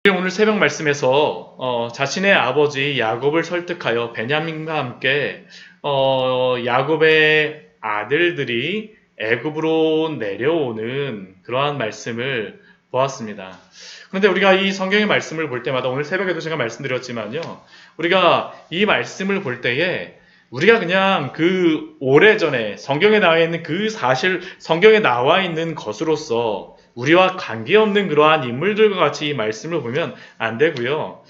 오늘 새벽 말씀에서 자신의 아버지 야곱을 설득하여 베냐민과 함께 야곱의 아들들이 애굽으로 내려오는 그러한 말씀을 보았습니다. 그런데 우리가 이 성경의 말씀을 볼 때마다 오늘 새벽에도 제가 말씀드렸지만요. 우리가 이 말씀을 볼 때에 우리가 그냥 그 오래전에 성경에 나와 있는 그 사실, 성경에 나와 있는 것으로서 우리와 관계없는 그러한 인물들과 같이 이 말씀을 보면 안 되고요.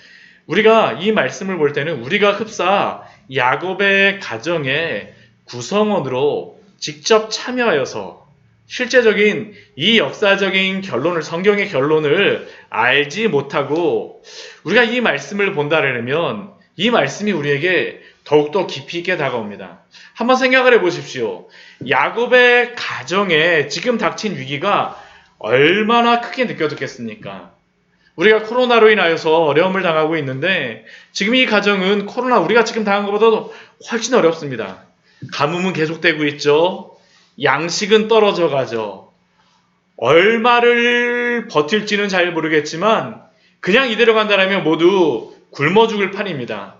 우리가 이 말씀을 볼 때는 우리가 흡사 야곱의 가정의 구성원으로 직접 참여하여서 실제적인 이 역사적인 결론을, 성경의 결론을 알지 못하고 우리가 이 말씀을 본다라면 이 말씀이 우리에게 더욱더 깊이 있게 다가옵니다. 한번 생각을 해보십시오. 야곱의 가정에 지금 닥친 위기가 얼마나 크게 느껴졌겠습니까? 우리가 코로나로 인하여서 어려움을 당하고 있는데 지금 이 가정은 코로나 우리가 지금 당한 것보다도 훨씬 어렵습니다. 가뭄은 계속되고 있죠. 양식은 떨어져 가죠. 얼마를 버틸지는 잘 모르겠지만 그냥 이대로 간다면 모두 굶어 죽을 판입니다.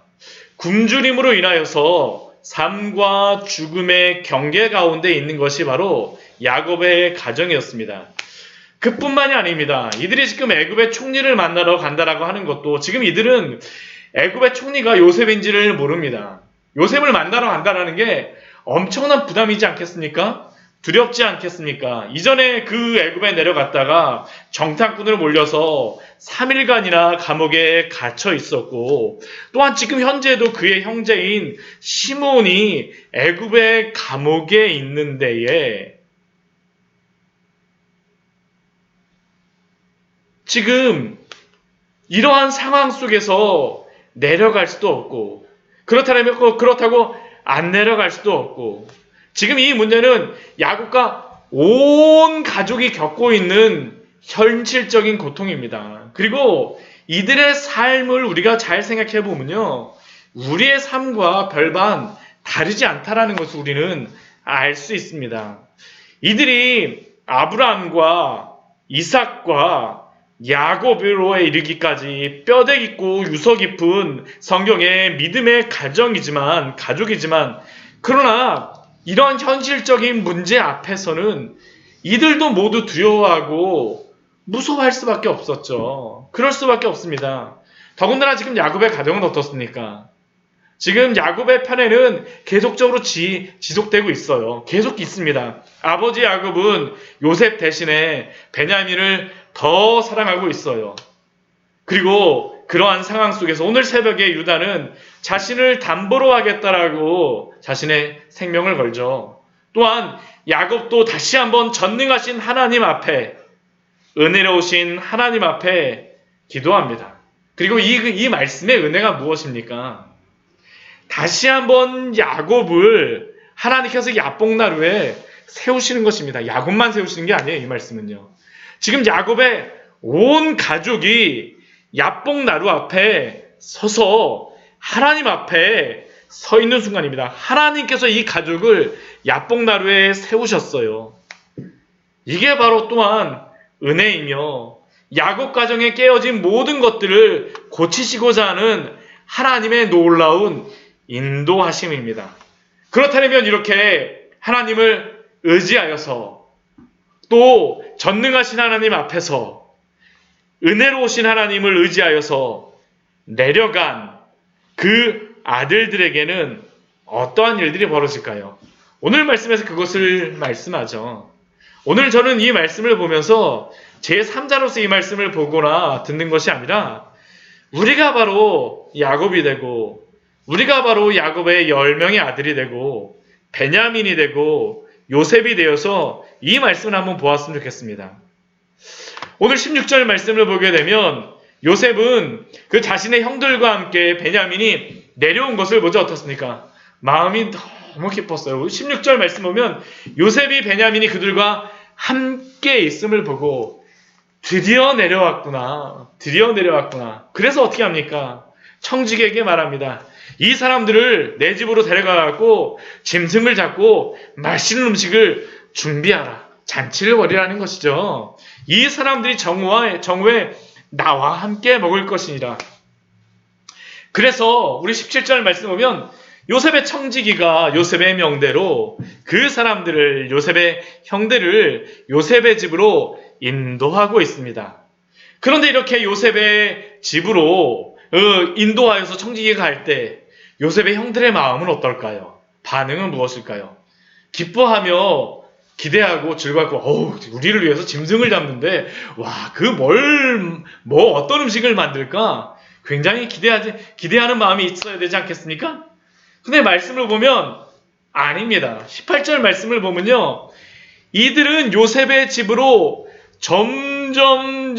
굶주림으로 인하여서 삶과 죽음의 경계 가운데 있는 것이 바로 야곱의 가정이었습니다. 그뿐만이 아닙니다. 이들이 지금 애굽의 총리를 만나러 간다라고 하는 것도 지금 이들은 애굽의 총리가 요셉인지를 모릅니다. 요셉을 만나러 간다라는 게 엄청난 부담이지 않겠습니까? 두렵지 않겠습니까? 이전에 그 애굽에 내려갔다가 정탐꾼을 몰려서 3일간이나 감옥에 갇혀 있었고 또한 지금 현재도 그의 형제인 시몬이 애굽의 감옥에 있는 데에 지금 이러한 상황 속에서 내려갈 수도 없고 그렇다고 안 내려갈 수도 없고 지금 이 문제는 야곱과 온 가족이 겪고 있는 현실적인 고통입니다. 그리고 이들의 삶을 우리가 잘 생각해 보면요. 우리의 삶과 별반 다르지 않다라는 것을 우리는 알 수 있습니다. 이들이 아브라함과 이삭과 야곱으로 이르기까지 뼈대 깊고 유서 깊은 성경의 믿음의 가족이지만 그러나 이런 현실적인 문제 앞에서는 이들도 모두 두려워하고 무서워할 수밖에 없었죠. 그럴 수밖에 없습니다. 더군다나 지금 야곱의 가정은 어떻습니까? 지금 야곱의 편에는 계속적으로 지속되고 있어요. 계속 있습니다. 아버지 야곱은 요셉 대신에 베냐민을 더 사랑하고 있어요. 그리고 그러한 상황 속에서 오늘 새벽에 유다는 자신을 담보로 하겠다라고 자신의 생명을 걸죠. 또한 야곱도 다시 한번 전능하신 하나님 앞에 은혜로우신 하나님 앞에 기도합니다. 그리고 이 말씀의 은혜가 무엇입니까? 다시 한번 야곱을 하나님께서 야복나루에 세우시는 것입니다. 야곱만 세우시는 게 아니에요. 이 말씀은요. 지금 야곱의 온 가족이 야복나루 앞에 서서 하나님 앞에 서 있는 순간입니다. 하나님께서 이 가족을 야복나루에 세우셨어요. 이게 바로 또한 은혜이며 야곱 가정에 깨어진 모든 것들을 고치시고자 하는 하나님의 놀라운 인도하심입니다. 그렇다면 이렇게 하나님을 의지하여서 또 전능하신 하나님 앞에서 은혜로우신 하나님을 의지하여서 내려간 그 아들들에게는 어떠한 일들이 벌어질까요? 오늘 말씀에서 그것을 말씀하죠. 오늘 저는 이 말씀을 보면서 제3자로서 이 말씀을 보거나 듣는 것이 아니라 우리가 바로 야곱이 되고 우리가 바로 야곱의 10명의 아들이 되고 베냐민이 되고 요셉이 되어서 이 말씀을 한번 보았으면 좋겠습니다. 오늘 16절 말씀을 보게 되면 요셉은 그 자신의 형들과 함께 베냐민이 내려온 것을 보자 어떻습니까? 마음이 너무 기뻤어요. 16절 말씀 보면 요셉이 베냐민이 그들과 함께 있음을 보고 드디어 내려왔구나. 그래서 어떻게 합니까? 청지기에게 말합니다. 이 사람들을 내 집으로 데려가고 짐승을 잡고 맛있는 음식을 준비하라. 잔치를 벌이라는 것이죠. 이 사람들이 정오에 나와 함께 먹을 것이니라. 그래서 우리 17절 말씀 보면 요셉의 청지기가 요셉의 명대로 그 사람들을, 요셉의 형들을 요셉의 집으로 인도하고 있습니다. 그런데 이렇게 요셉의 집으로 인도하여서 청지기가 갈 때 요셉의 형들의 마음은 어떨까요? 반응은 무엇일까요? 기뻐하며 기대하고 즐거웠고, 우리를 위해서 짐승을 잡는데, 와, 어떤 음식을 만들까? 굉장히 기대하는 마음이 있어야 되지 않겠습니까? 근데 말씀을 보면, 아닙니다. 18절 말씀을 보면요. 이들은 요셉의 집으로 점점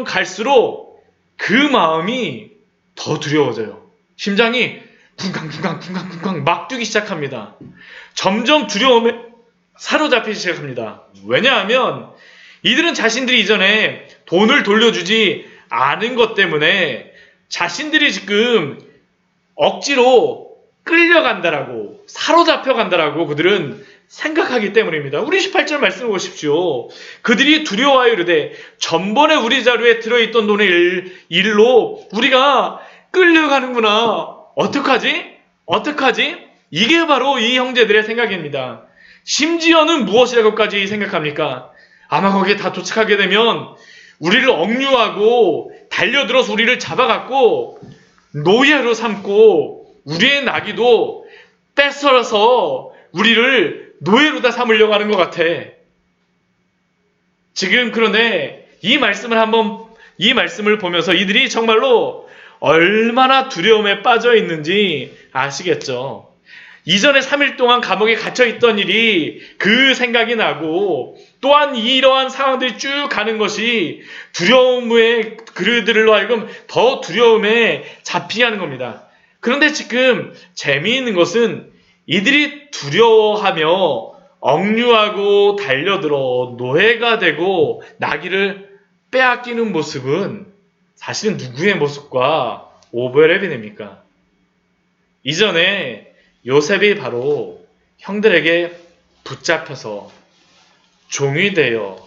갈수록 그 마음이 더 두려워져요. 심장이 쿵쾅 막 뛰기 시작합니다. 점점 두려움에 사로잡히기 시작합니다. 왜냐하면 이들은 자신들이 이전에 돈을 돌려주지 않은 것 때문에 자신들이 지금 억지로 끌려간다라고, 사로잡혀간다라고 그들은 생각하기 때문입니다. 우리 18절 말씀을 보십시오. 그들이 두려워하여 이르되 전번에 우리 자루에 들어있던 돈의 일로 우리가 끌려가는구나. 어떡하지? 이게 바로 이 형제들의 생각입니다. 심지어는 무엇이라고까지 생각합니까? 아마 거기에 다 도착하게 되면 우리를 억류하고 달려들어서 우리를 잡아갖고 노예로 삼고 우리의 나귀도 뺏어서 우리를 노예로 다 삼으려고 하는 것 같아. 지금 그런데 이 말씀을 보면서 이들이 정말로 얼마나 두려움에 빠져 있는지 아시겠죠? 이전에 3일 동안 감옥에 갇혀있던 일이 그 생각이 나고 또한 이러한 상황들이 쭉 가는 것이 두려움에 그들로 하여금 더 두려움에 잡히게 하는 겁니다. 그런데 지금 재미있는 것은 이들이 두려워하며 억류하고 달려들어 노예가 되고 나귀를 빼앗기는 모습은 사실은 누구의 모습과 오버랩이 됩니까? 이전에 요셉이 바로 형들에게 붙잡혀서 종이 되어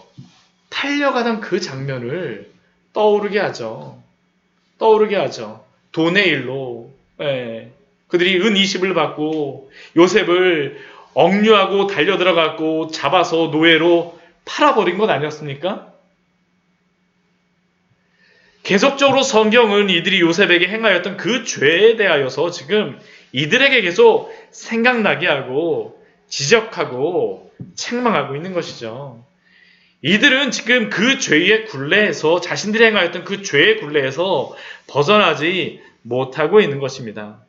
탈려가던 그 장면을 떠오르게 하죠. 돈의 일로 그들이 은 20을 받고 요셉을 억류하고 달려들어가고 잡아서 노예로 팔아버린 것 아니었습니까? 계속적으로 성경은 이들이 요셉에게 행하였던 그 죄에 대하여서 지금 이들에게 계속 생각나게 하고 지적하고 책망하고 있는 것이죠. 이들은 지금 그 죄의 굴레에서, 자신들이 행하였던 그 죄의 굴레에서 벗어나지 못하고 있는 것입니다.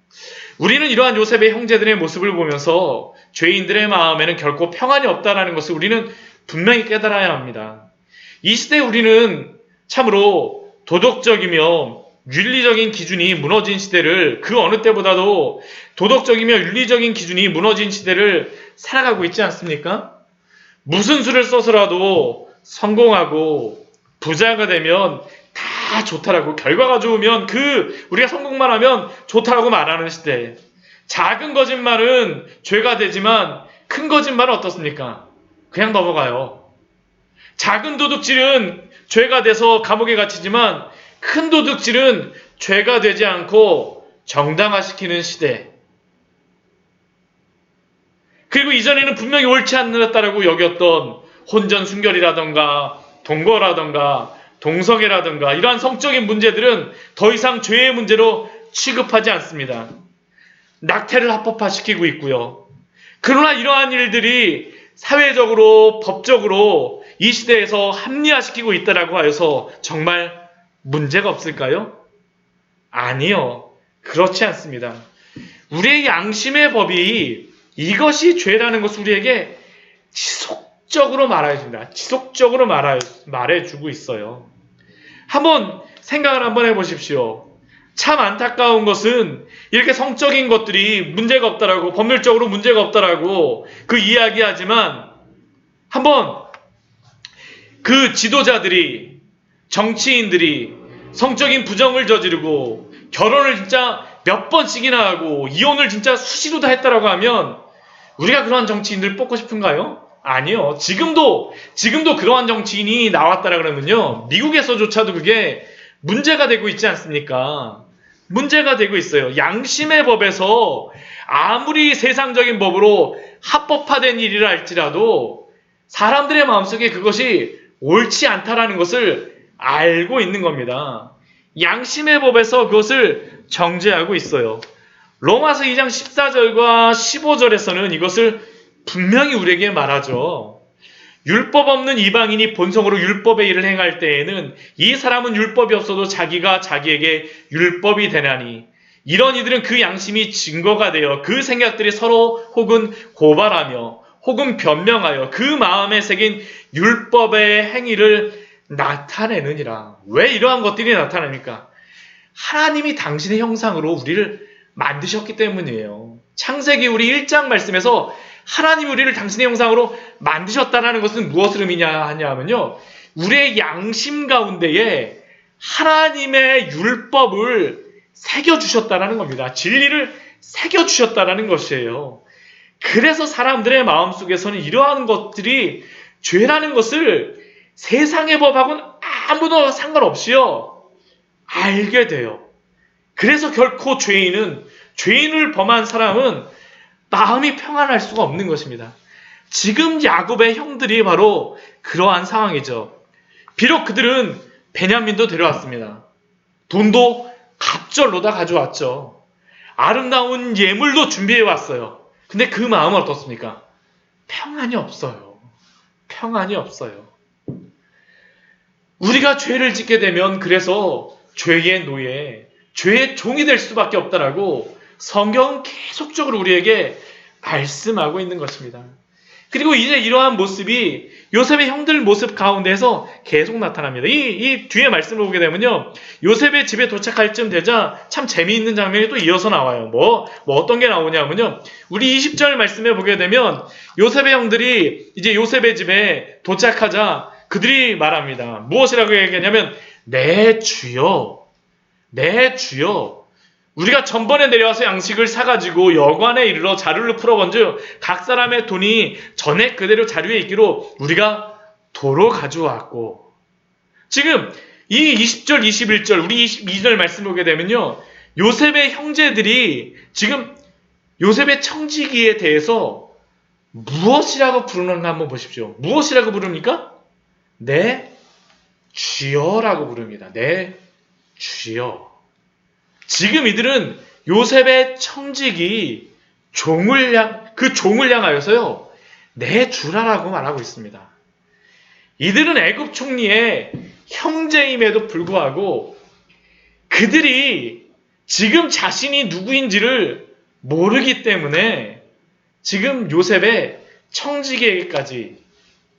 우리는 이러한 요셉의 형제들의 모습을 보면서 죄인들의 마음에는 결코 평안이 없다는 것을 우리는 분명히 깨달아야 합니다. 이 시대에 우리는 참으로 도덕적이며 윤리적인 기준이 무너진 시대를, 그 어느 때보다도 도덕적이며 윤리적인 기준이 무너진 시대를 살아가고 있지 않습니까? 무슨 수를 써서라도 성공하고 부자가 되면 다 좋다라고, 결과가 좋으면 우리가 성공만 하면 좋다라고 말하는 시대. 작은 거짓말은 죄가 되지만 큰 거짓말은 어떻습니까? 그냥 넘어가요. 작은 도둑질은 죄가 돼서 감옥에 갇히지만 큰 도둑질은 죄가 되지 않고 정당화시키는 시대. 그리고 이전에는 분명히 옳지 않았다라고 여겼던 혼전순결이라던가 동거라던가 동성애라던가 이러한 성적인 문제들은 더 이상 죄의 문제로 취급하지 않습니다. 낙태를 합법화시키고 있고요. 그러나 이러한 일들이 사회적으로, 법적으로 이 시대에서 합리화시키고 있다라고 하여서 정말 문제가 없을까요? 아니요. 그렇지 않습니다. 우리의 양심의 법이 이것이 죄라는 것을 우리에게 지속적으로 말해줍니다. 지속적으로 말해주고 있어요. 한번 생각을 한번 해보십시오. 참 안타까운 것은 이렇게 성적인 것들이 문제가 없다라고, 법률적으로 문제가 없다라고 그 이야기하지만 한번 그 지도자들이, 정치인들이 성적인 부정을 저지르고 결혼을 진짜 몇 번씩이나 하고 이혼을 진짜 수시로 다 했다라고 하면 우리가 그러한 정치인들 뽑고 싶은가요? 아니요. 지금도 그러한 정치인이 나왔다라 그러면요. 미국에서조차도 그게 문제가 되고 있지 않습니까? 문제가 되고 있어요. 양심의 법에서 아무리 세상적인 법으로 합법화된 일이라 할지라도 사람들의 마음속에 그것이 옳지 않다라는 것을 알고 있는 겁니다. 양심의 법에서 그것을 정죄하고 있어요. 로마서 2장 14절과 15절에서는 이것을 분명히 우리에게 말하죠. 율법 없는 이방인이 본성으로 율법의 일을 행할 때에는 이 사람은 율법이 없어도 자기가 자기에게 율법이 되나니 이런 이들은 그 양심이 증거가 되어 그 생각들이 서로 혹은 고발하며 혹은 변명하여 그 마음에 새긴 율법의 행위를 나타내느니라. 왜 이러한 것들이 나타납니까? 하나님이 당신의 형상으로 우리를 만드셨기 때문이에요. 창세기 우리 1장 말씀에서 하나님이 우리를 당신의 형상으로 만드셨다는 것은 무엇을 의미하냐면요. 우리의 양심 가운데에 하나님의 율법을 새겨주셨다는 겁니다. 진리를 새겨주셨다는 것이에요. 그래서 사람들의 마음속에서는 이러한 것들이 죄라는 것을 세상의 법하고는 아무도 상관없이요. 알게 돼요. 그래서 결코 죄인을 범한 사람은 마음이 평안할 수가 없는 것입니다. 지금 야곱의 형들이 바로 그러한 상황이죠. 비록 그들은 베냐민도 데려왔습니다. 돈도 갑절로 다 가져왔죠. 아름다운 예물도 준비해 왔어요. 근데 그 마음은 어떻습니까? 평안이 없어요. 평안이 없어요. 우리가 죄를 짓게 되면 그래서 죄의 노예, 죄의 종이 될 수밖에 없다라고 성경은 계속적으로 우리에게 말씀하고 있는 것입니다. 그리고 이제 이러한 모습이 요셉의 형들 모습 가운데서 계속 나타납니다. 이 뒤에 말씀을 보게 되면요. 요셉의 집에 도착할 쯤 되자 참 재미있는 장면이 또 이어서 나와요. 뭐 어떤 게 나오냐면요. 우리 20절 말씀에 보게 되면 요셉의 형들이 이제 요셉의 집에 도착하자 그들이 말합니다. 무엇이라고 얘기하냐면 내 주여, 내 주여. 우리가 전번에 내려와서 양식을 사가지고 여관에 이르러 자루를 풀어본즉 각 사람의 돈이 전에 그대로 자루에 있기로 우리가 도로 가져왔고. 지금 이 20절 21절 우리 22절 말씀 보게 되면요. 요셉의 형제들이 지금 요셉의 청지기에 대해서 무엇이라고 부르는가 한번 보십시오. 무엇이라고 부릅니까? 내 주여라고 부릅니다. 내 주여. 지금 이들은 요셉의 청직이 그 종을 향하여서요, 내 주라라고 말하고 있습니다. 이들은 애굽 총리의 형제임에도 불구하고 그들이 지금 자신이 누구인지를 모르기 때문에 지금 요셉의 청직에게까지,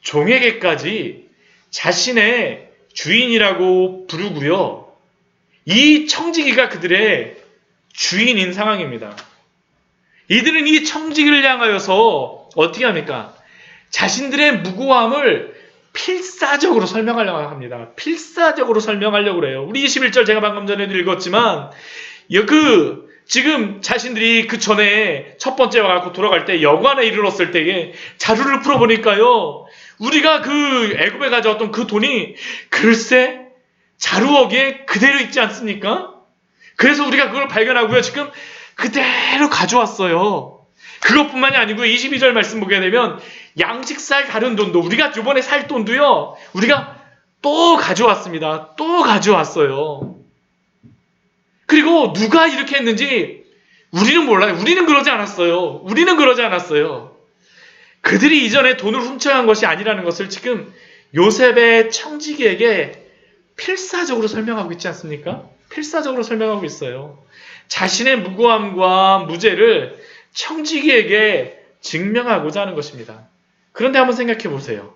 종에게까지 자신의 주인이라고 부르고요. 이 청지기가 그들의 주인인 상황입니다. 이들은 이 청지기를 향하여서 어떻게 합니까? 자신들의 무고함을 필사적으로 설명하려고 합니다. 필사적으로 설명하려고 그래요. 우리 21절 제가 방금 전에도 읽었지만 지금 자신들이 그 전에 첫 번째 와갖고 돌아갈 때 여관에 이르렀을 때에 자루를 풀어보니까요. 우리가 그 애굽에 가져왔던 그 돈이 글쎄 자루억에 그대로 있지 않습니까? 그래서 우리가 그걸 발견하고요. 지금 그대로 가져왔어요. 그것뿐만이 아니고 22절 말씀 보게 되면 양식 살 다른 돈도 우리가 이번에 살 돈도요. 우리가 또 가져왔습니다. 또 가져왔어요. 그리고 누가 이렇게 했는지 우리는 몰라요. 우리는 그러지 않았어요. 그들이 이전에 돈을 훔쳐간 것이 아니라는 것을 지금 요셉의 청지기에게 필사적으로 설명하고 있지 않습니까? 필사적으로 설명하고 있어요. 자신의 무고함과 무죄를 청지기에게 증명하고자 하는 것입니다. 그런데 한번 생각해 보세요.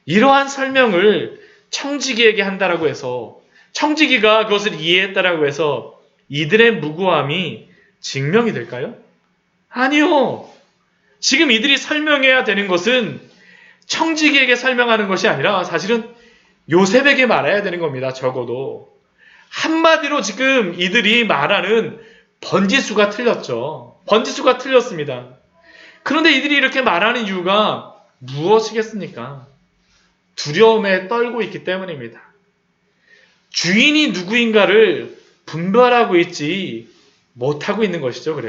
이러한 설명을 청지기에게 한다라고 해서 청지기가 그것을 이해했다라고 해서 이들의 무고함이 증명이 될까요? 아니요. 지금 이들이 설명해야 되는 것은 청지기에게 설명하는 것이 아니라 사실은 요셉에게 말해야 되는 겁니다. 적어도. 한마디로 지금 이들이 말하는 번지수가 틀렸죠. 번지수가 틀렸습니다. 그런데 이들이 이렇게 말하는 이유가 무엇이겠습니까? 두려움에 떨고 있기 때문입니다. 주인이 누구인가를 분별하고 있지 못하고 있는 것이죠.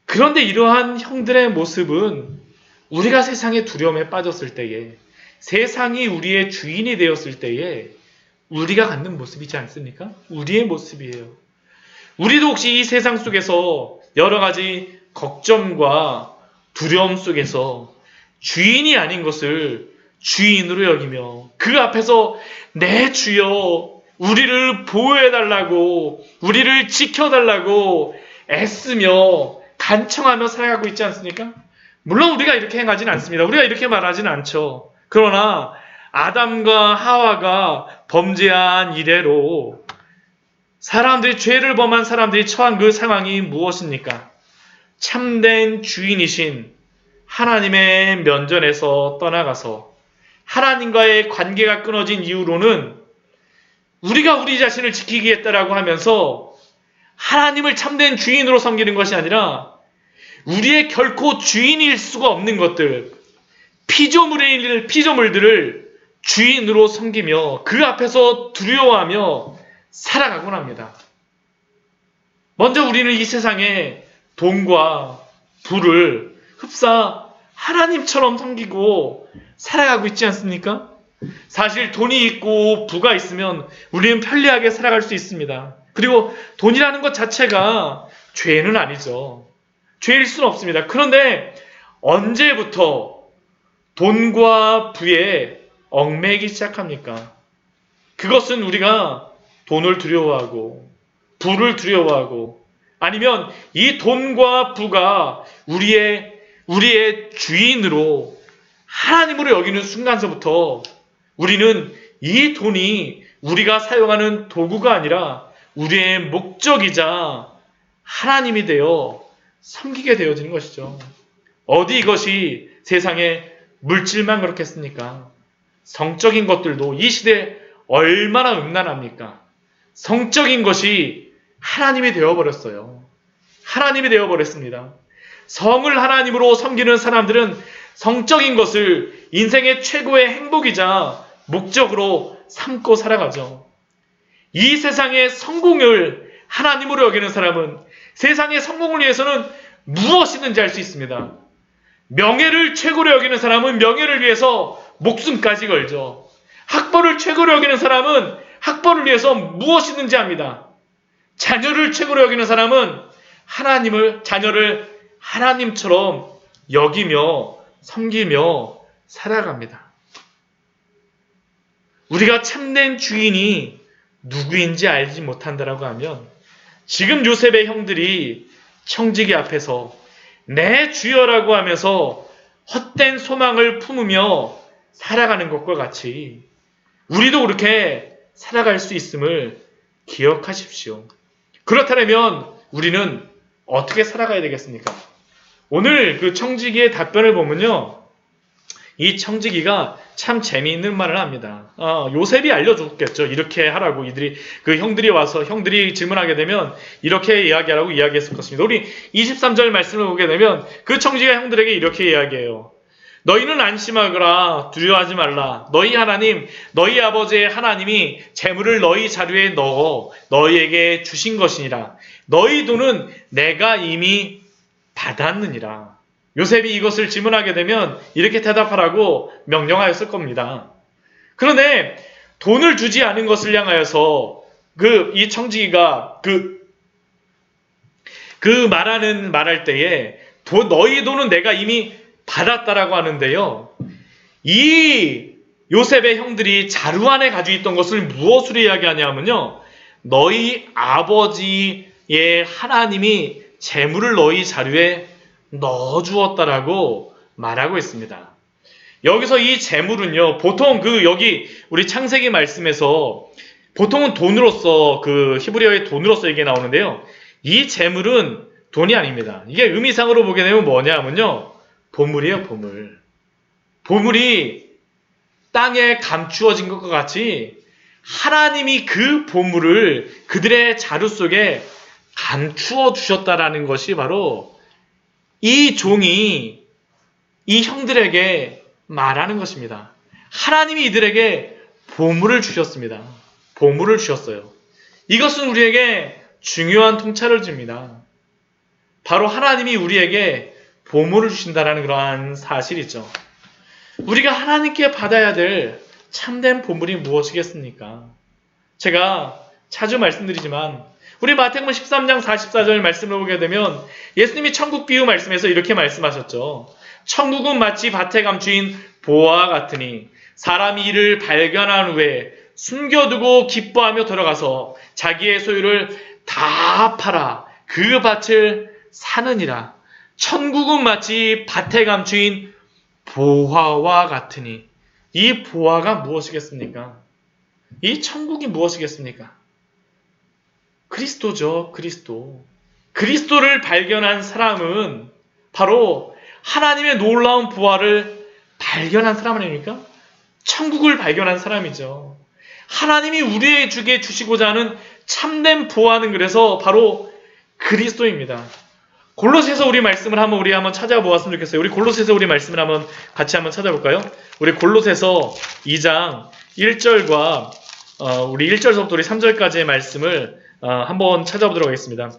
그런데 이러한 형들의 모습은 우리가 세상의 두려움에 빠졌을 때에, 세상이 우리의 주인이 되었을 때에 우리가 갖는 모습이지 않습니까? 우리의 모습이에요. 우리도 혹시 이 세상 속에서 여러 가지 걱정과 두려움 속에서 주인이 아닌 것을 주인으로 여기며 그 앞에서 내 주여 우리를 보호해달라고, 우리를 지켜달라고 애쓰며 간청하며 살아가고 있지 않습니까? 물론 우리가 이렇게 행하지는 않습니다. 우리가 이렇게 말하지는 않죠. 그러나 아담과 하와가 범죄한 이래로 사람들이, 죄를 범한 사람들이 처한 그 상황이 무엇입니까? 참된 주인이신 하나님의 면전에서 떠나가서 하나님과의 관계가 끊어진 이후로는 우리가 우리 자신을 지키겠다라고 하면서 하나님을 참된 주인으로 섬기는 것이 아니라 우리의 결코 주인일 수가 없는 것들, 피조물들을 주인으로 섬기며 그 앞에서 두려워하며 살아가곤 합니다. 먼저 우리는 이 세상에 돈과 부를 흡사 하나님처럼 섬기고 살아가고 있지 않습니까? 사실 돈이 있고 부가 있으면 우리는 편리하게 살아갈 수 있습니다. 그리고 돈이라는 것 자체가 죄는 아니죠. 죄일 수는 없습니다. 그런데 언제부터 돈과 부에 얽매이기 시작합니까? 그것은 우리가 돈을 두려워하고 부를 두려워하고 아니면 이 돈과 부가 우리의 주인으로 하나님으로 여기는 순간서부터 우리는 이 돈이 우리가 사용하는 도구가 아니라 우리의 목적이자 하나님이 되어 섬기게 되어지는 것이죠. 어디 이것이 세상에 물질만 그렇겠습니까? 성적인 것들도 이 시대에 얼마나 음란합니까? 성적인 것이 하나님이 되어버렸어요. 하나님이 되어버렸습니다. 성을 하나님으로 섬기는 사람들은 성적인 것을 인생의 최고의 행복이자 목적으로 삼고 살아가죠. 이 세상의 성공을 하나님으로 여기는 사람은 세상의 성공을 위해서는 무엇이든지 할 수 있습니다. 명예를 최고로 여기는 사람은 명예를 위해서 목숨까지 걸죠. 학벌을 최고로 여기는 사람은 학벌을 위해서 무엇이든지 합니다. 자녀를 최고로 여기는 사람은 자녀를 하나님처럼 여기며 섬기며 살아갑니다. 우리가 참된 주인이 누구인지 알지 못한다라고 하면 지금 요셉의 형들이 청지기 앞에서 내 주여라고 하면서 헛된 소망을 품으며 살아가는 것과 같이 우리도 그렇게 살아갈 수 있음을 기억하십시오. 그렇다면 우리는 어떻게 살아가야 되겠습니까? 오늘 그 청지기의 답변을 보면요. 이 청지기가 참 재미있는 말을 합니다. 요셉이 알려줬겠죠. 이렇게 하라고 형들이 질문하게 되면 이렇게 이야기하라고 이야기했을 것입니다. 우리 23절 말씀을 보게 되면 그 청지기가 형들에게 이렇게 이야기해요. 너희는 안심하거라 두려워하지 말라. 너희 하나님 너희 아버지의 하나님이 재물을 너희 자루에 넣어 너희에게 주신 것이니라. 너희 돈은 내가 이미 받았느니라. 요셉이 이것을 질문하게 되면 이렇게 대답하라고 명령하였을 겁니다. 그런데 돈을 주지 않은 것을 향하여서 이 청지기가 말할 때에 너희 돈은 내가 이미 받았다라고 하는데요. 이 요셉의 형들이 자루 안에 가지고 있던 것을 무엇으로 이야기하냐면요. 너희 아버지의 하나님이 재물을 너희 자루에 넣어주었다라고 말하고 있습니다. 여기서 이 재물은요, 보통 여기 우리 창세기 말씀에서 보통은 돈으로서 히브리어의 돈으로서 이게 나오는데요. 이 재물은 돈이 아닙니다. 이게 의미상으로 보게 되면 뭐냐면요. 보물이에요, 보물. 보물이 땅에 감추어진 것과 같이 하나님이 그 보물을 그들의 자루 속에 감추어 주셨다라는 것이 바로 이 종이 이 형들에게 말하는 것입니다. 하나님이 이들에게 보물을 주셨습니다. 보물을 주셨어요. 이것은 우리에게 중요한 통찰을 줍니다. 바로 하나님이 우리에게 보물을 주신다는 그러한 사실이죠. 우리가 하나님께 받아야 될 참된 보물이 무엇이겠습니까? 제가 자주 말씀드리지만 우리 마태복음 13장 44절 말씀을 보게 되면 예수님이 천국 비유 말씀에서 이렇게 말씀하셨죠. 천국은 마치 밭에 감추인 보화와 같으니 사람이 이를 발견한 후에 숨겨두고 기뻐하며 들어가서 자기의 소유를 다 팔아 그 밭을 사느니라. 천국은 마치 밭에 감추인 보화와 같으니 이 보화가 무엇이겠습니까? 이 천국이 무엇이겠습니까? 그리스도죠. 그리스도. 그리스도를 발견한 사람은 바로 하나님의 놀라운 부활을 발견한 사람 아닙니까? 천국을 발견한 사람이죠. 하나님이 우리에게 주시고자 하는 참된 부활은 그래서 바로 그리스도입니다. 골로새서 우리 말씀을 우리 한번 찾아보았으면 좋겠어요. 우리 골로새서 우리 말씀을 같이 한번 찾아볼까요? 우리 골로새서 2장 1절과 우리 1절서부터 우리 3절까지의 말씀을 한번 찾아보도록 하겠습니다.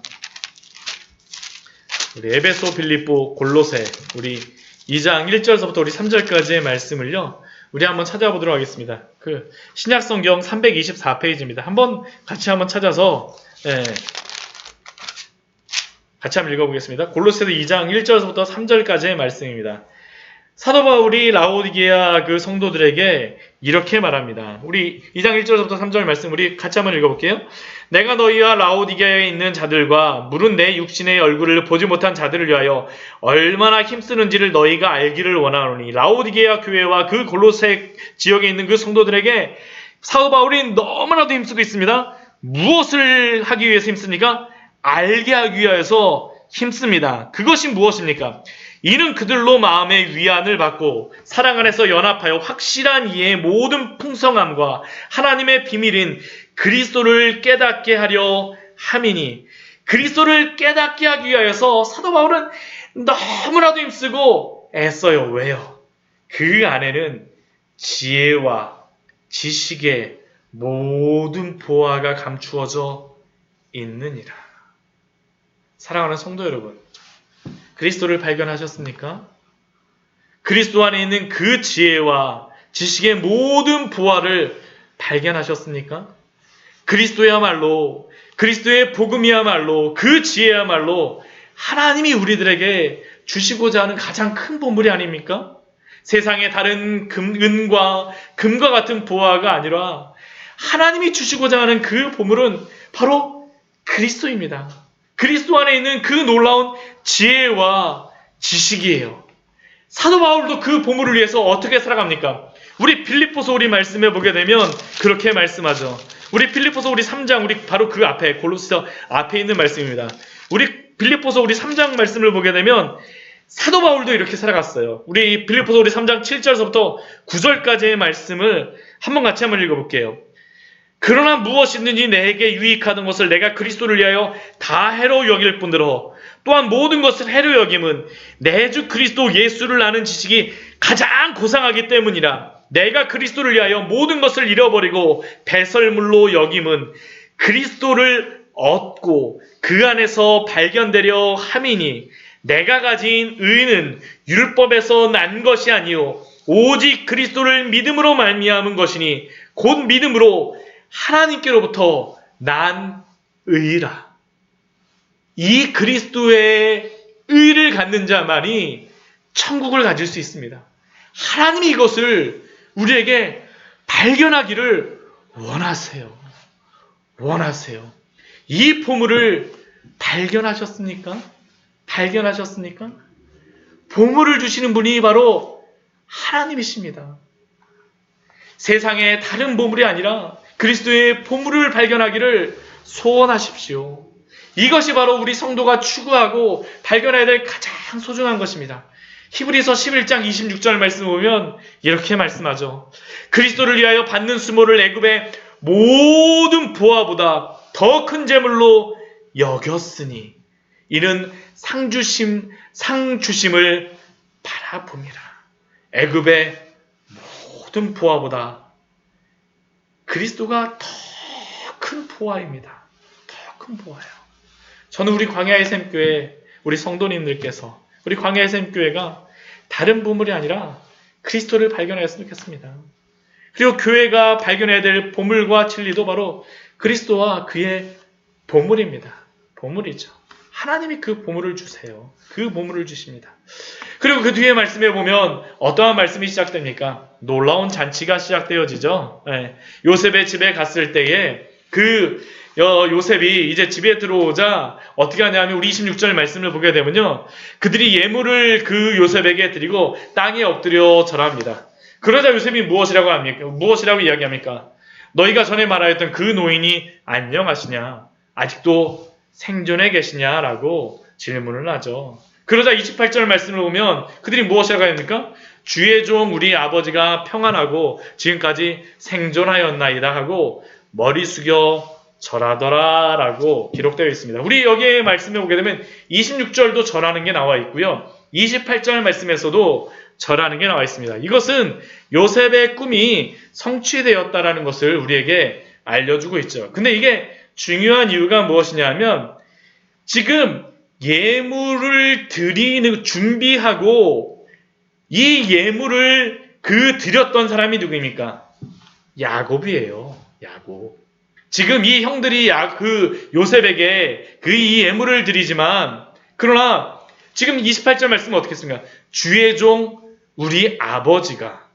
우리 에베소, 빌립보, 골로새 우리 2장 1절서부터 우리 3절까지의 말씀을요. 우리 한번 찾아보도록 하겠습니다. 그 신약성경 324페이지입니다. 같이 한번 찾아서 같이 한번 읽어보겠습니다. 골로새서 2장 1절서부터 3절까지의 말씀입니다. 사도 바울이 라오디게아 그 성도들에게 이렇게 말합니다. 우리 2장 1절부터 3절 말씀 우리 같이 한번 읽어볼게요. 내가 너희와 라오디게아에 있는 자들과 물은 내 육신의 얼굴을 보지 못한 자들을 위하여 얼마나 힘쓰는지를 너희가 알기를 원하노니 라오디게아 교회와 그 골로새 지역에 있는 그 성도들에게 사도 바울이 너무나도 힘쓰고 있습니다. 무엇을 하기 위해서 힘씁니까? 알게 하기 위하여서 힘씁니다. 그것이 무엇입니까? 이는 그들로 마음의 위안을 받고 사랑 안에서 연합하여 확실한 이해의 모든 풍성함과 하나님의 비밀인 그리스도를 깨닫게 하려 함이니 그리스도를 깨닫게 하기 위하여서 사도 바울은 너무나도 힘쓰고 애써요. 왜요? 그 안에는 지혜와 지식의 모든 보화가 감추어져 있느니라. 사랑하는 성도 여러분, 그리스도를 발견하셨습니까? 그리스도 안에 있는 그 지혜와 지식의 모든 부활을 발견하셨습니까? 그리스도야말로, 그리스도의 복음이야말로, 그 지혜야말로 하나님이 우리들에게 주시고자 하는 가장 큰 보물이 아닙니까? 세상의 다른 은과 금과 같은 보화가 아니라 하나님이 주시고자 하는 그 보물은 바로 그리스도입니다. 그리스도 안에 있는 그 놀라운 지혜와 지식이에요. 사도 바울도 그 보물을 위해서 어떻게 살아갑니까? 우리 빌립보서 우리 말씀해 보게 되면 그렇게 말씀하죠. 우리 빌립보서 우리 3장 우리 바로 그 앞에 골로새서 앞에 있는 말씀입니다. 우리 빌립보서 우리 3장 말씀을 보게 되면 사도 바울도 이렇게 살아갔어요. 우리 빌립보서 우리 3장 7절서부터 9절까지의 말씀을 같이 한번 읽어볼게요. 그러나 무엇이든지 내게 유익하던 것을 내가 그리스도를 위하여 다 해로 여길 뿐더러 또한 모든 것을 해로 여김은 내 주 그리스도 예수를 아는 지식이 가장 고상하기 때문이라. 내가 그리스도를 위하여 모든 것을 잃어버리고 배설물로 여김은 그리스도를 얻고 그 안에서 발견되려 함이니 내가 가진 의는 율법에서 난 것이 아니요 오직 그리스도를 믿음으로 말미암은 것이니 곧 믿음으로 하나님께로부터 난 의라. 이 그리스도의 의를 갖는 자만이 천국을 가질 수 있습니다. 하나님이 이것을 우리에게 발견하기를 원하세요. 원하세요. 이 보물을 발견하셨습니까? 발견하셨습니까? 보물을 주시는 분이 바로 하나님이십니다. 세상의 다른 보물이 아니라 그리스도의 보물을 발견하기를 소원하십시오. 이것이 바로 우리 성도가 추구하고 발견해야 될 가장 소중한 것입니다. 히브리서 11장 26절 말씀 보면 이렇게 말씀하죠. 그리스도를 위하여 받는 수모를 애굽의 모든 보화보다 더 큰 재물로 여겼으니 이는 상 주심을 바라. 알아봅니다. 애굽의 모든 보화보다 그리스도가 더 큰 보화입니다. 더 큰 보화예요. 저는 우리 광야의 샘교회, 우리 성도님들께서 우리 광야의 샘교회가 다른 보물이 아니라 그리스도를 발견하였으면 좋겠습니다. 그리고 교회가 발견해야 될 보물과 진리도 바로 그리스도와 그의 보물입니다. 보물이죠. 하나님이 그 보물을 주세요. 그 보물을 주십니다. 그리고 그 뒤에 말씀에 보면 어떠한 말씀이 시작됩니까? 놀라운 잔치가 시작되어지죠. 네. 요셉의 집에 갔을 때에 요셉이 이제 집에 들어오자 어떻게 하냐면 우리 26절 말씀을 보게 되면요. 그들이 예물을 그 요셉에게 드리고 땅에 엎드려 절합니다. 그러자 요셉이 무엇이라고 이야기합니까? 너희가 전에 말하였던 그 노인이 안녕하시냐? 아직도 생존해 계시냐라고 질문을 하죠. 그러자 28절 말씀을 보면 그들이 무엇이라고 합니까? 주의 종 우리 아버지가 평안하고 지금까지 생존하였나이다 하고 머리 숙여 절하더라 라고 기록되어 있습니다. 우리 여기에 말씀해 보게 되면 26절도 절하는 게 나와 있고요. 28절 말씀에서도 절하는 게 나와 있습니다. 이것은 요셉의 꿈이 성취되었다라는 것을 우리에게 알려주고 있죠. 근데 이게 중요한 이유가 무엇이냐면 지금 예물을 준비하고 이 예물을 드렸던 사람이 누구입니까? 야곱이에요. 야곱. 지금 이 형들이 요셉에게 이 예물을 드리지만 그러나 지금 28절 말씀은 어떻게 했습니까? 주의 종 우리 아버지가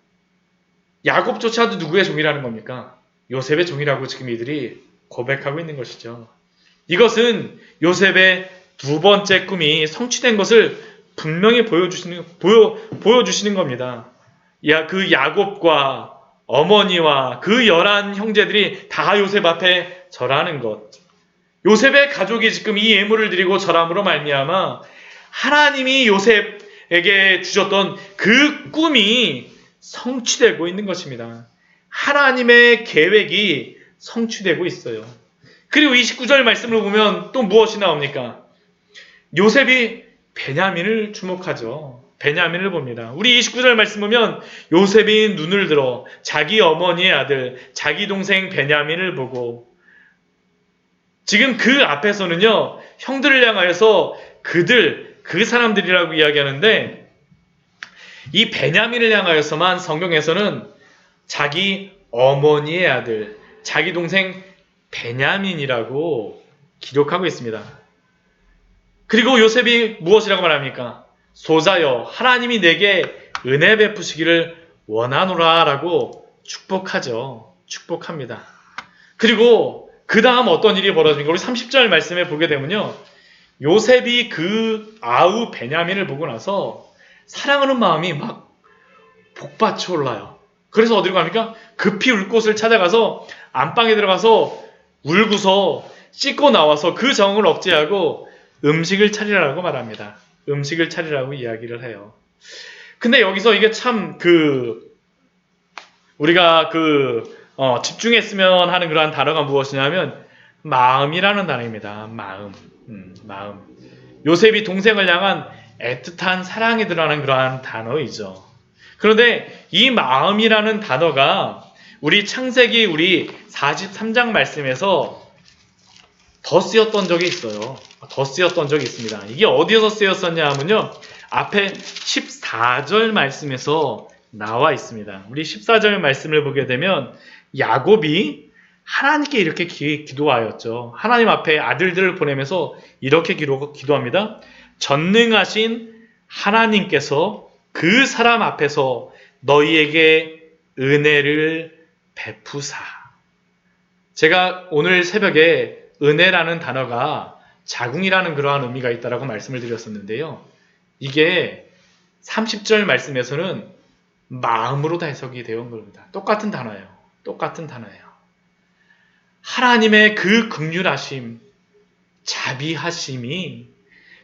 야곱조차도 누구의 종이라는 겁니까? 요셉의 종이라고 지금 이들이 고백하고 있는 것이죠. 이것은 요셉의 두 번째 꿈이 성취된 것을 분명히 보여주시는 겁니다. 그 야곱과 어머니와 그 11 형제들이 다 요셉 앞에 절하는 것. 요셉의 가족이 지금 이 예물을 드리고 절함으로 말미암아 하나님이 요셉에게 주셨던 그 꿈이 성취되고 있는 것입니다. 하나님의 계획이 성취되고 있어요. 그리고 29절 말씀을 보면 또 무엇이 나옵니까? 요셉이 베냐민을 주목하죠. 베냐민을 봅니다. 우리 29절 말씀 보면 요셉이 눈을 들어 자기 어머니의 아들, 자기 동생 베냐민을 보고 지금 그 앞에서는요, 형들을 향하여서 그 사람들이라고 이야기하는데 이 베냐민을 향하여서만 성경에서는 자기 어머니의 아들, 자기 동생 베냐민이라고 기록하고 있습니다. 그리고 요셉이 무엇이라고 말합니까? 소자여 하나님이 내게 은혜 베푸시기를 원하노라 라고 축복하죠. 축복합니다. 그리고 그 다음 어떤 일이 벌어집니까? 우리 30절 말씀에 보게 되면요. 요셉이 그 아우 베냐민을 보고 나서 사랑하는 마음이 막 복받쳐 올라요. 그래서 어디로 갑니까? 급히 울 곳을 찾아가서 안방에 들어가서 울고서 씻고 나와서 그 정을 억제하고 음식을 차리라고 말합니다. 음식을 차리라고 이야기를 해요. 근데 여기서 이게 참 우리가 집중했으면 하는 그러한 단어가 무엇이냐면 마음이라는 단어입니다. 마음. 요셉이 동생을 향한 애틋한 사랑이 드러나는 그러한 단어이죠. 그런데 이 마음이라는 단어가 우리 창세기 우리 43장 말씀에서 더 쓰였던 적이 있어요. 더 쓰였던 적이 있습니다. 이게 어디에서 쓰였었냐 하면요. 앞에 14절 말씀에서 나와 있습니다. 우리 14절 말씀을 보게 되면 야곱이 하나님께 이렇게 기도하였죠. 하나님 앞에 아들들을 보내면서 이렇게 기도합니다. 전능하신 하나님께서 그 사람 앞에서 너희에게 은혜를 베푸사. 제가 오늘 새벽에 은혜라는 단어가 자궁이라는 그러한 의미가 있다라고 말씀을 드렸었는데요. 이게 30절 말씀에서는 마음으로 다 해석이 되어 온 겁니다. 똑같은 단어예요. 똑같은 단어예요. 하나님의 그 긍휼하심, 자비하심이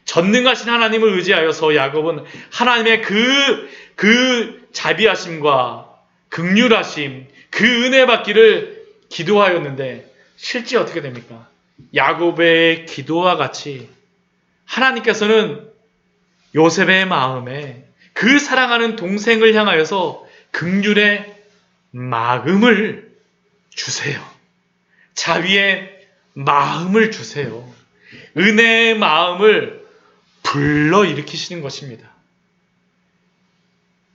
전능하신 하나님을 의지하여서 야곱은 하나님의 그 자비하심과 긍휼하심, 그 은혜 받기를 기도하였는데 실제 어떻게 됩니까? 야곱의 기도와 같이 하나님께서는 요셉의 마음에 그 사랑하는 동생을 향하여서 긍휼의 마음을 주세요. 자비의 마음을 주세요. 은혜의 마음을 불러일으키시는 것입니다.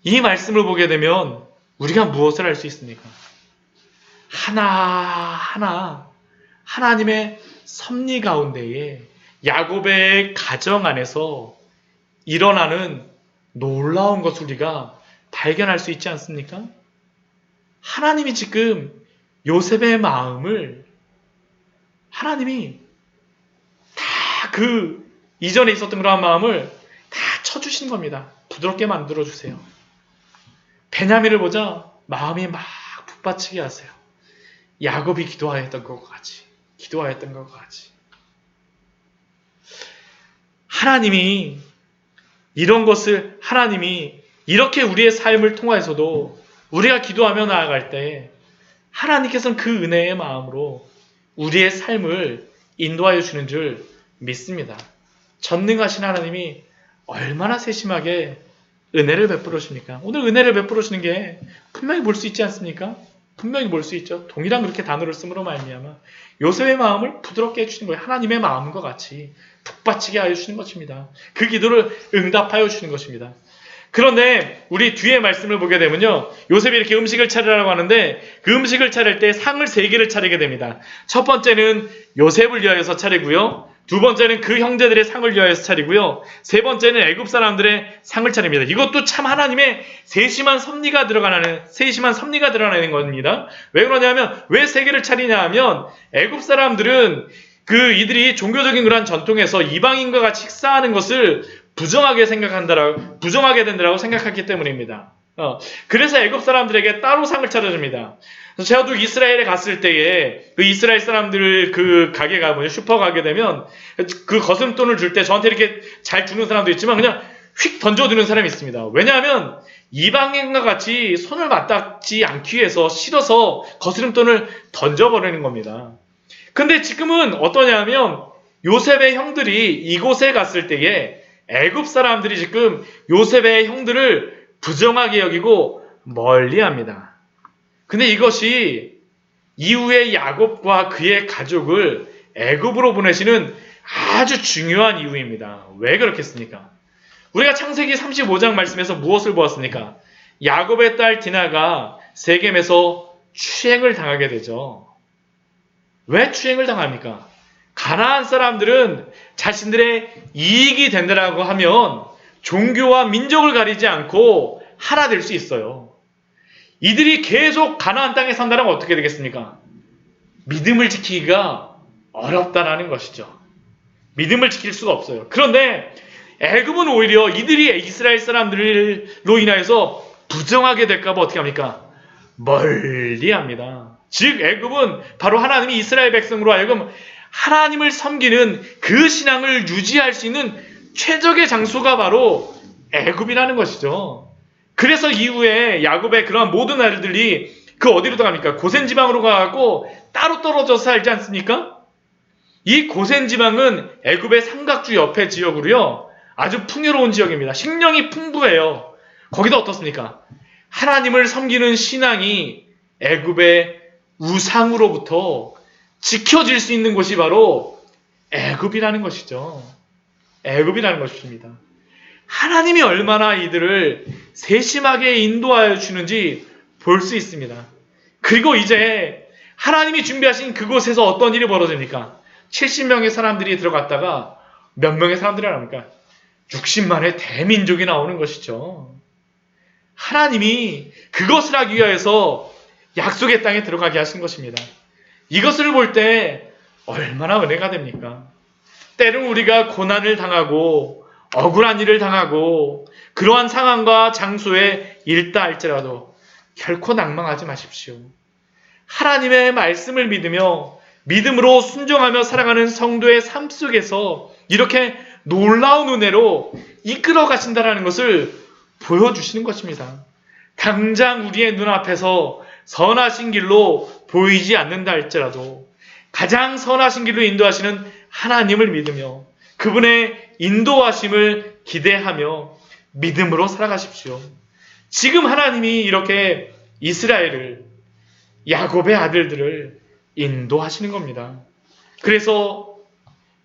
이 말씀을 보게 되면 우리가 무엇을 할 수 있습니까? 하나하나 하나님의 섭리 가운데에 야곱의 가정 안에서 일어나는 놀라운 것을 우리가 발견할 수 있지 않습니까? 하나님이 지금 요셉의 마음을 하나님이 다 그 이전에 있었던 그러한 마음을 다 쳐주시는 겁니다. 부드럽게 만들어주세요. 베냐민을 보자 마음이 막 북받치게 하세요. 야곱이 기도하였던 것과 같이, 기도하였던 것과 같이. 하나님이 이런 것을, 하나님이 이렇게 우리의 삶을 통해서도 우리가 기도하며 나아갈 때 하나님께서는 그 은혜의 마음으로 우리의 삶을 인도하여 주는 줄 믿습니다. 전능하신 하나님이 얼마나 세심하게 은혜를 베풀어 주십니까? 오늘 은혜를 베풀어 주는 게 분명히 볼 수 있지 않습니까? 분명히 볼 수 있죠. 동일한 그렇게 단어를 쓰므로 말미암아 요셉의 마음을 부드럽게 해주시는 거예요. 하나님의 마음과 같이 북받치게 하여 주시는 것입니다. 그 기도를 응답하여 주시는 것입니다. 그런데 우리 뒤에 말씀을 보게 되면요, 요셉이 이렇게 음식을 차리라고 하는데 그 음식을 차릴 때 상을 3개를 차리게 됩니다. 첫 번째는 요셉을 위하여서 차리고요, 두 번째는 그 형제들의 상을 위하여서 차리고요, 세 번째는 애굽 사람들의 상을 차립니다. 이것도 참 하나님의 세심한 섭리가 드러나는 겁니다. 왜 그러냐면, 왜 3개를 차리냐 하면 애굽 사람들은 이들이 종교적인 그러한 전통에서 이방인과 같이 식사하는 것을 부정하게 된다라고 생각했기 때문입니다. 그래서 애굽 사람들에게 따로 상을 차려줍니다. 저도 이스라엘에 갔을 때에 그 이스라엘 사람들 그 가게 가보면, 슈퍼 가게 되면 그 거스름돈을 줄 때 저한테 이렇게 잘 주는 사람도 있지만 그냥 휙 던져두는 사람이 있습니다. 왜냐하면 이방인과 같이 손을 맞닿지 않기 위해서 싫어서 거스름돈을 던져버리는 겁니다. 근데 지금은 어떠냐면 요셉의 형들이 이곳에 갔을 때에 애굽 사람들이 지금 요셉의 형들을 부정하게 여기고 멀리합니다. 근데 이것이 이후에 야곱과 그의 가족을 애굽으로 보내시는 아주 중요한 이유입니다. 왜 그렇겠습니까? 우리가 창세기 35장 말씀에서 무엇을 보았습니까? 야곱의 딸 디나가 세겜에서 추행을 당하게 되죠. 왜 추행을 당합니까? 가나안 사람들은 자신들의 이익이 된다라고 하면 종교와 민족을 가리지 않고 하나 될 수 있어요. 이들이 계속 가나안 땅에 산다면 어떻게 되겠습니까? 믿음을 지키기가 어렵다라는 것이죠. 믿음을 지킬 수가 없어요. 그런데 애굽은 오히려 이들이 이스라엘 사람들로 인하여서 부정하게 될까 봐 어떻게 합니까? 멀리합니다. 즉 애굽은 바로 하나님이 이스라엘 백성으로 하여금 하나님을 섬기는 그 신앙을 유지할 수 있는 최적의 장소가 바로 애굽이라는 것이죠. 그래서 이후에 야곱의 그러한 모든 아들들이 어디로 갑니까? 고센 지방으로 가고 따로 떨어져서 살지 않습니까? 이 고센 지방은 애굽의 삼각주 옆에 지역으로요, 아주 풍요로운 지역입니다. 식량이 풍부해요. 거기도 어떻습니까? 하나님을 섬기는 신앙이 애굽의 우상으로부터 지켜질 수 있는 곳이 바로 애굽이라는 것이죠. 애굽이라는 것입니다. 하나님이 얼마나 이들을 세심하게 인도하여 주는지 볼 수 있습니다. 그리고 이제 하나님이 준비하신 그곳에서 어떤 일이 벌어집니까? 70명의 사람들이 들어갔다가 몇 명의 사람들이 나옵니까? 60만의 대민족이 나오는 것이죠. 하나님이 그것을 하기 위해서 약속의 땅에 들어가게 하신 것입니다. 이것을 볼 때 얼마나 은혜가 됩니까? 때론 우리가 고난을 당하고 억울한 일을 당하고 그러한 상황과 장소에 있다 할지라도 결코 낭망하지 마십시오. 하나님의 말씀을 믿으며 믿음으로 순종하며 살아가는 성도의 삶 속에서 이렇게 놀라운 은혜로 이끌어 가신다는 것을 보여주시는 것입니다. 당장 우리의 눈앞에서 선하신 길로 보이지 않는다 할지라도 가장 선하신 길로 인도하시는 하나님을 믿으며 그분의 인도하심을 기대하며 믿음으로 살아가십시오. 지금 하나님이 이렇게 이스라엘을, 야곱의 아들들을 인도하시는 겁니다. 그래서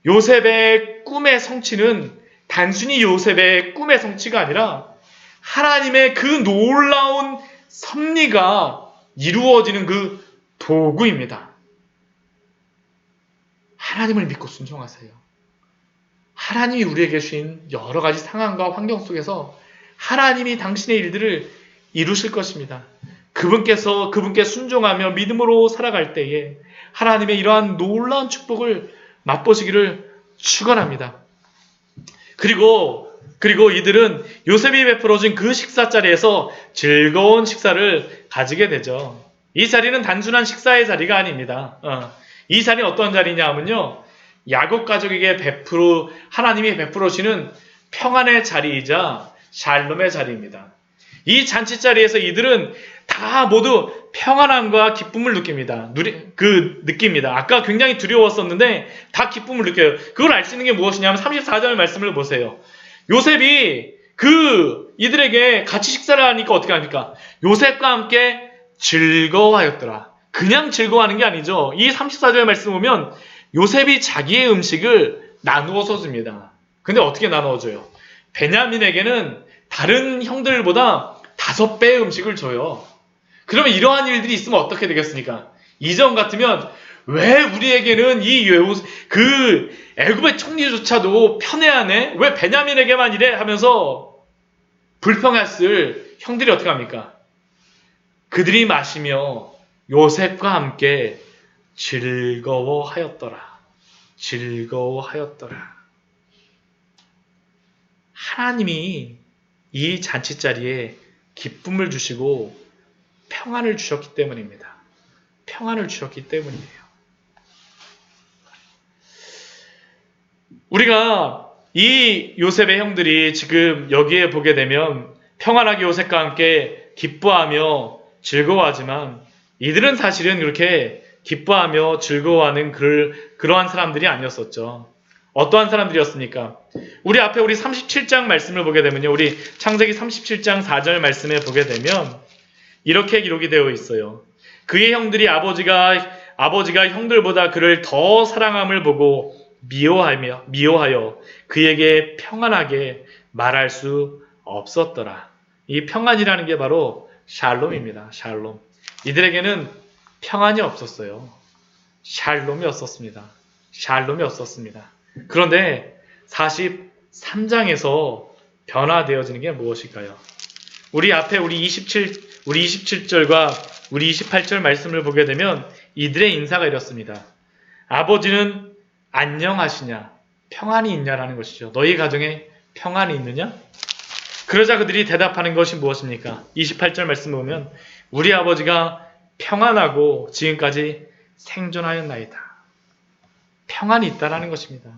요셉의 꿈의 성취는 단순히 요셉의 꿈의 성취가 아니라 하나님의 그 놀라운 섭리가 이루어지는 그 도구입니다. 하나님을 믿고 순종하세요. 하나님이 우리에게 주신 여러 가지 상황과 환경 속에서 하나님이 당신의 일들을 이루실 것입니다. 그분께 순종하며 믿음으로 살아갈 때에 하나님의 이러한 놀라운 축복을 맛보시기를 축원합니다. 그리고 이들은 요셉이 베풀어준 그 식사 자리에서 즐거운 식사를 가지게 되죠. 이 자리는 단순한 식사의 자리가 아닙니다. 이 자리는 어떤 자리냐 하면요, 야곱 가족에게 하나님이 베풀어 주시는 평안의 자리이자 샬롬의 자리입니다. 이 잔치 자리에서 이들은 다 모두 평안함과 기쁨을 느낍니다. 느낍니다. 아까 굉장히 두려웠었는데 다 기쁨을 느껴요. 그걸 알 수 있는 게 무엇이냐면 34절 말씀을 보세요. 요셉이 이들에게 같이 식사를 하니까 어떻게 합니까? 요셉과 함께 즐거워하였더라. 그냥 즐거워하는 게 아니죠. 이 34절 말씀 보면 요셉이 자기의 음식을 나누어서 줍니다. 근데 어떻게 나누어줘요? 베냐민에게는 다른 형들보다 5배의 음식을 줘요. 그러면 이러한 일들이 있으면 어떻게 되겠습니까? 이전 같으면 왜 우리에게는 애굽의 총리조차도 편애하네? 왜 베냐민에게만 이래? 하면서 불평했을 형들이 어떻게 합니까? 그들이 마시며 요셉과 함께 즐거워하였더라. 하나님이 이 잔치자리에 기쁨을 주시고 평안을 주셨기 때문입니다. 평안을 주셨기 때문이에요. 우리가 이 요셉의 형들이 지금 여기에 보게 되면 평안하게 요셉과 함께 기뻐하며 즐거워하지만 이들은 사실은 그렇게 기뻐하며 즐거워하는 그러한 사람들이 아니었었죠. 어떠한 사람들이었습니까? 우리 37장 말씀을 보게 되면요. 우리 창세기 37장 4절 말씀에 보게 되면 이렇게 기록이 되어 있어요. 그의 형들이 아버지가 형들보다 그를 더 사랑함을 보고 미워하여 그에게 평안하게 말할 수 없었더라. 이 평안이라는 게 바로 샬롬입니다. 샬롬. 이들에게는 평안이 없었어요. 샬롬이 없었습니다. 그런데 43장에서 변화되어지는 게 무엇일까요? 우리 27절과 우리 28절 말씀을 보게 되면 이들의 인사가 이렇습니다. 아버지는 안녕하시냐? 평안이 있냐라는 것이죠. 너희 가정에 평안이 있느냐? 그러자 그들이 대답하는 것이 무엇입니까? 28절 말씀 보면 우리 아버지가 평안하고 지금까지 생존하였나이다. 평안이 있다라는 것입니다.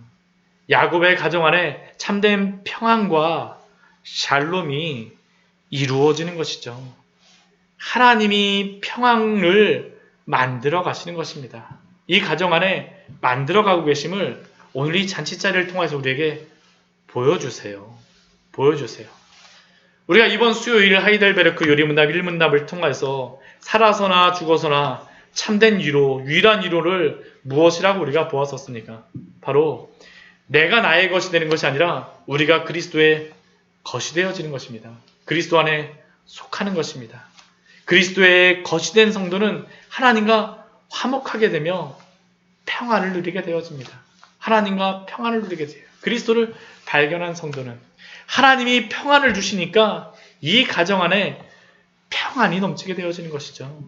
야곱의 가정 안에 참된 평안과 샬롬이 이루어지는 것이죠. 하나님이 평안을 만들어 가시는 것입니다. 이 가정 안에 만들어 가고 계심을 오늘 이 잔치자리를 통해서 우리에게 보여주세요. 우리가 이번 수요일 하이델베르크 요리문답 1문답을 통해서 살아서나 죽어서나 참된 위로, 유일한 위로를 무엇이라고 우리가 보았었습니까? 바로 내가 나의 것이 되는 것이 아니라 우리가 그리스도의 것이 되어지는 것입니다. 그리스도 안에 속하는 것입니다. 그리스도의 것이 된 성도는 하나님과 화목하게 되며 평안을 누리게 되어집니다. 하나님과 평안을 누리게 돼요. 그리스도를 발견한 성도는 하나님이 평안을 주시니까 이 가정 안에 평안이 넘치게 되어지는 것이죠.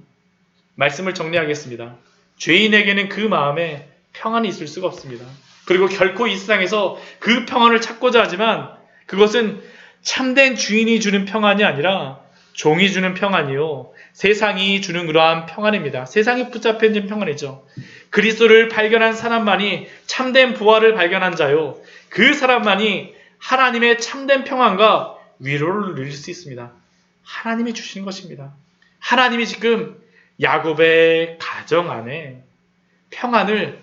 말씀을 정리하겠습니다. 죄인에게는 그 마음에 평안이 있을 수가 없습니다. 그리고 결코 이 세상에서 그 평안을 찾고자 하지만 그것은 참된 주인이 주는 평안이 아니라 종이 주는 평안이요. 세상이 주는 그러한 평안입니다. 세상이 붙잡혀진 평안이죠. 그리스도를 발견한 사람만이 참된 부활을 발견한 자요. 그 사람만이 하나님의 참된 평안과 위로를 누릴 수 있습니다. 하나님이 주시는 것입니다. 하나님이 지금 야곱의 가정 안에 평안을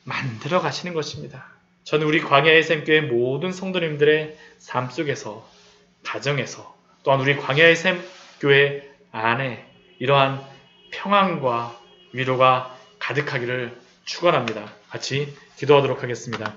만들어 가시는 것입니다. 저는 우리 광야의 샘교회 모든 성도님들의 삶 속에서 가정에서 또한 우리 광야의 샘 교회 안에 이러한 평안과 위로가 가득하기를 축원합니다. 같이 기도하도록 하겠습니다.